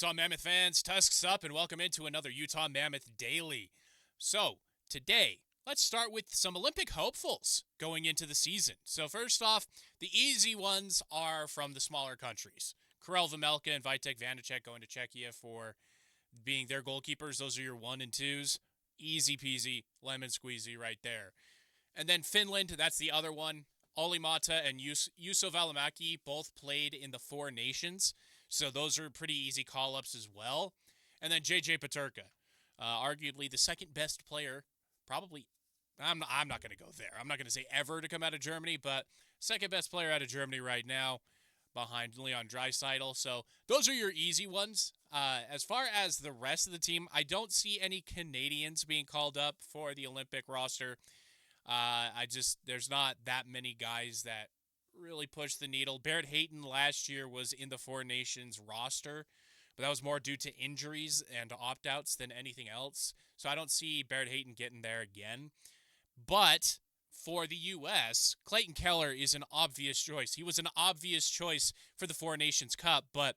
Utah Mammoth fans, Tusks up, and welcome into another Utah Mammoth Daily. So, today, let's start with some Olympic hopefuls going into the season. So, first off, the easy ones are from the smaller countries. Karel Vejmelka and Vitek Vanacek going to Czechia for being their goalkeepers. Those are your 1 and 2s. Easy peasy, lemon squeezy right there. And then Finland, that's the other one. Olli Mata and Juuso Välimäki both played in the Four Nations, so those are pretty easy call-ups as well. And then JJ Peterka, arguably the second best player, probably. I'm not going to go there. I'm not going to say ever to come out of Germany, but second best player out of Germany right now, behind Leon Draisaitl. So those are your easy ones. As far as the rest of the team, I don't see any Canadians being called up for the Olympic roster. There's not that many guys that really push the needle. Barrett Hayton last year was in the Four Nations roster, but that was more due to injuries and opt-outs than anything else. So I don't see Barrett Hayton getting there again. But for the U.S., Clayton Keller is an obvious choice. He was an obvious choice for the Four Nations Cup, but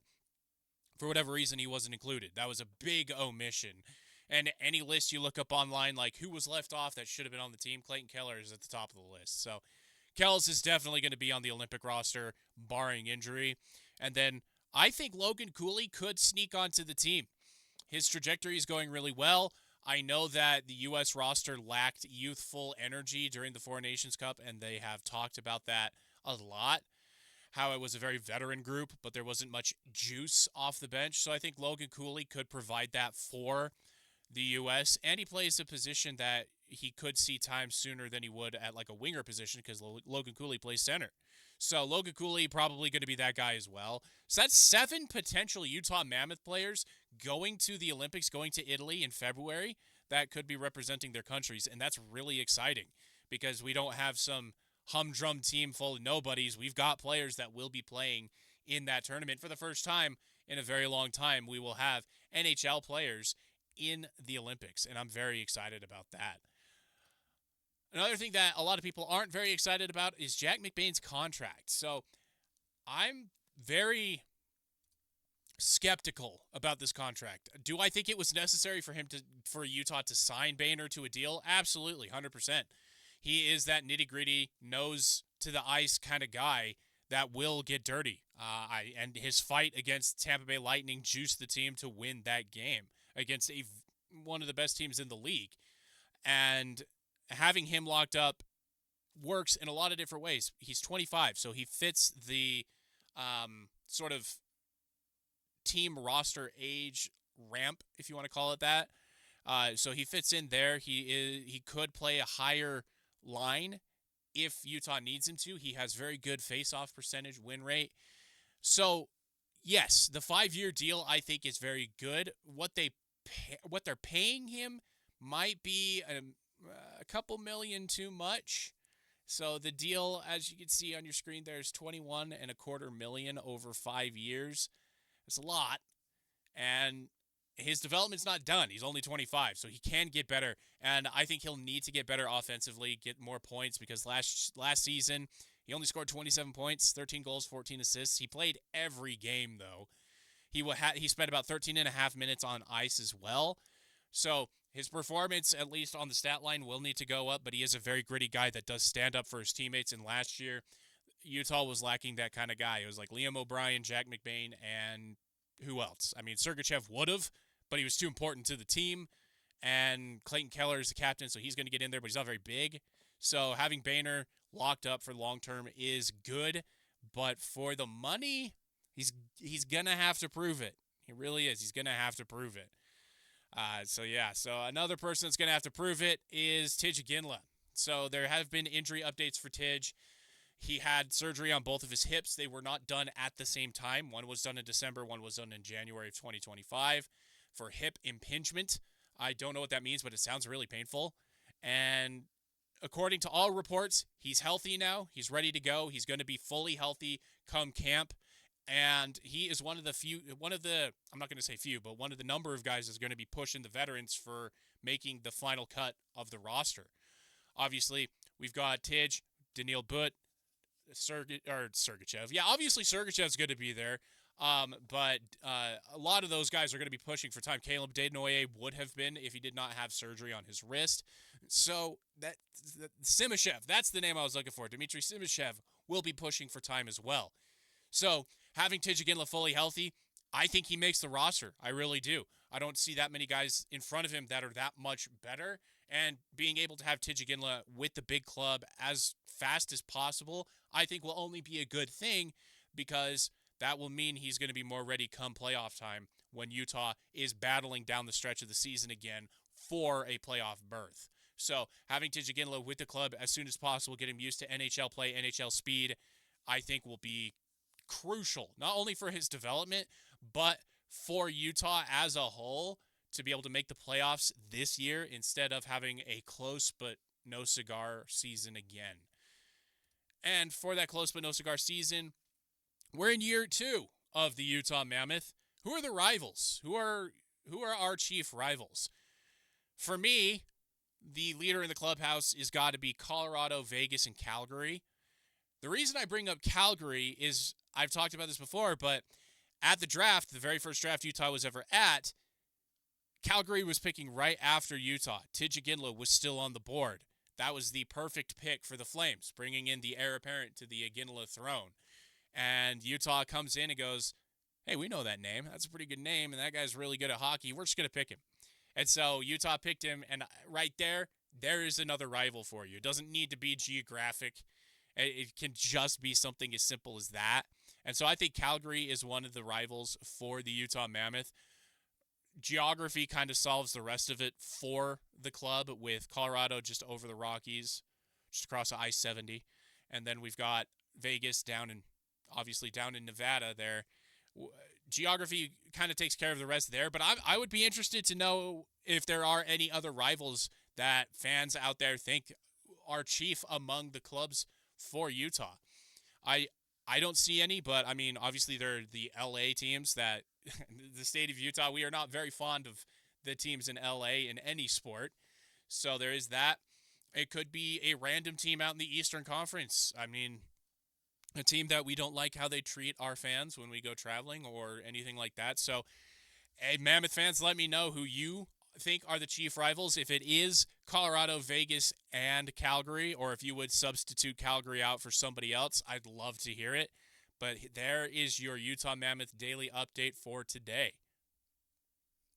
for whatever reason, he wasn't included. That was a big omission. And any list you look up online, like who was left off that should have been on the team, Clayton Keller is at the top of the list. So Kells is definitely going to be on the Olympic roster, barring injury. And then I think Logan Cooley could sneak onto the team. His trajectory is going really well. I know that the U.S. roster lacked youthful energy during the Four Nations Cup, and they have talked about that a lot. How it was a very veteran group, but there wasn't much juice off the bench. So I think Logan Cooley could provide that for the U.S., and he plays a position that he could see time sooner than he would at like a winger position because Logan Cooley plays center. So Logan Cooley probably going to be that guy as well. So that's 7 potential Utah Mammoth players going to the Olympics, going to Italy in February that could be representing their countries, and that's really exciting because we don't have some humdrum team full of nobodies. We've got players that will be playing in that tournament for the first time in a very long time. We will have NHL players in the Olympics, and I'm very excited about that. Another thing that a lot of people aren't very excited about is Jack McBain's contract. So I'm very skeptical about this contract. Do I think it was necessary for Utah to sign Boehner to a deal? Absolutely, 100%. He is that nitty-gritty, nose to the ice kind of guy that will get dirty. And his fight against Tampa Bay Lightning juiced the team to win that game against one of the best teams in the league. And having him locked up works in a lot of different ways. He's 25, so he fits the sort of team roster age ramp, if you want to call it that. So he fits in there. He could play a higher line if Utah needs him to. He has very good face-off percentage, win rate. So yes, the 5-year deal I think is very good. What they're paying him might be a couple million too much. So the deal, as you can see on your screen, there's $21.25 million over 5 years. It's a lot, and his development's not done. He's only 25, so he can get better, and I think he'll need to get better offensively, get more points, because last season he only scored 27 points, 13 goals, 14 assists. He played every game, though. He spent about 13 and a half minutes on ice as well. So his performance, at least on the stat line, will need to go up, but he is a very gritty guy that does stand up for his teammates. And last year, Utah was lacking that kind of guy. It was like Liam O'Brien, Jack McBain, and who else? I mean, Sergachev would have, but he was too important to the team. And Clayton Keller is the captain, so he's going to get in there, but he's not very big. So having Boehner locked up for long term is good, but for the money, he's going to have to prove it. He really is. He's going to have to prove it. So another person that's going to have to prove it is Tidge Ginla. So there have been injury updates for Tidge. He had surgery on both of his hips. They were not done at the same time. One was done in December, one was done in January of 2025 for hip impingement. I don't know what that means, but it sounds really painful. And according to all reports, he's healthy now. He's ready to go. He's going to be fully healthy come camp. And he is one of the, I'm not going to say few, but one of the number of guys that's going to be pushing the veterans for making the final cut of the roster. Obviously, we've got Tidge, Daniil But, Sergachev. Yeah, obviously Sergachev's going to be there. But a lot of those guys are going to be pushing for time. Caleb Desnoyers would have been if he did not have surgery on his wrist. So that Simashev, that's the name I was looking for. Dmitry Simashev will be pushing for time as well. So having Tijagindla fully healthy, I think he makes the roster. I really do. I don't see that many guys in front of him that are that much better. And being able to have Tijagindla with the big club as fast as possible, I think will only be a good thing because that will mean he's going to be more ready come playoff time when Utah is battling down the stretch of the season again for a playoff berth. So having Tijagindla with the club as soon as possible, get him used to NHL play, NHL speed, I think will be crucial, not only for his development, but for Utah as a whole to be able to make the playoffs this year instead of having a close but no cigar season again. And for that close but no cigar season, we're in year 2 of the Utah Mammoth. Who are the rivals? Who are our chief rivals? For me, the leader in the clubhouse has got to be Colorado, Vegas, and Calgary. The reason I bring up Calgary is I've talked about this before, but at the draft, the very first draft Utah was ever at, Calgary was picking right after Utah. Tijagindla was still on the board. That was the perfect pick for the Flames, bringing in the heir apparent to the Iginla throne. And Utah comes in and goes, hey, we know that name. That's a pretty good name, and that guy's really good at hockey. We're just going to pick him. And so Utah picked him, and right there is another rival for you. It doesn't need to be geographic. It can just be something as simple as that. And so I think Calgary is one of the rivals for the Utah Mammoth. Geography kind of solves the rest of it for the club, with Colorado just over the Rockies, just across I-70. And then we've got Vegas down in Nevada there. Geography kind of takes care of the rest there, but I would be interested to know if there are any other rivals that fans out there think are chief among the clubs for Utah. I don't see any, but I mean, obviously there are the LA teams that the state of Utah, we are not very fond of the teams in LA in any sport. So there is that. It could be a random team out in the Eastern Conference. I mean, a team that we don't like how they treat our fans when we go traveling or anything like that. So, hey, Mammoth fans, let me know who you think are the chief rivals. If it is Colorado, Vegas, and Calgary, or if you would substitute Calgary out for somebody else, I'd love to hear it. But there is your Utah Mammoth Daily update for today.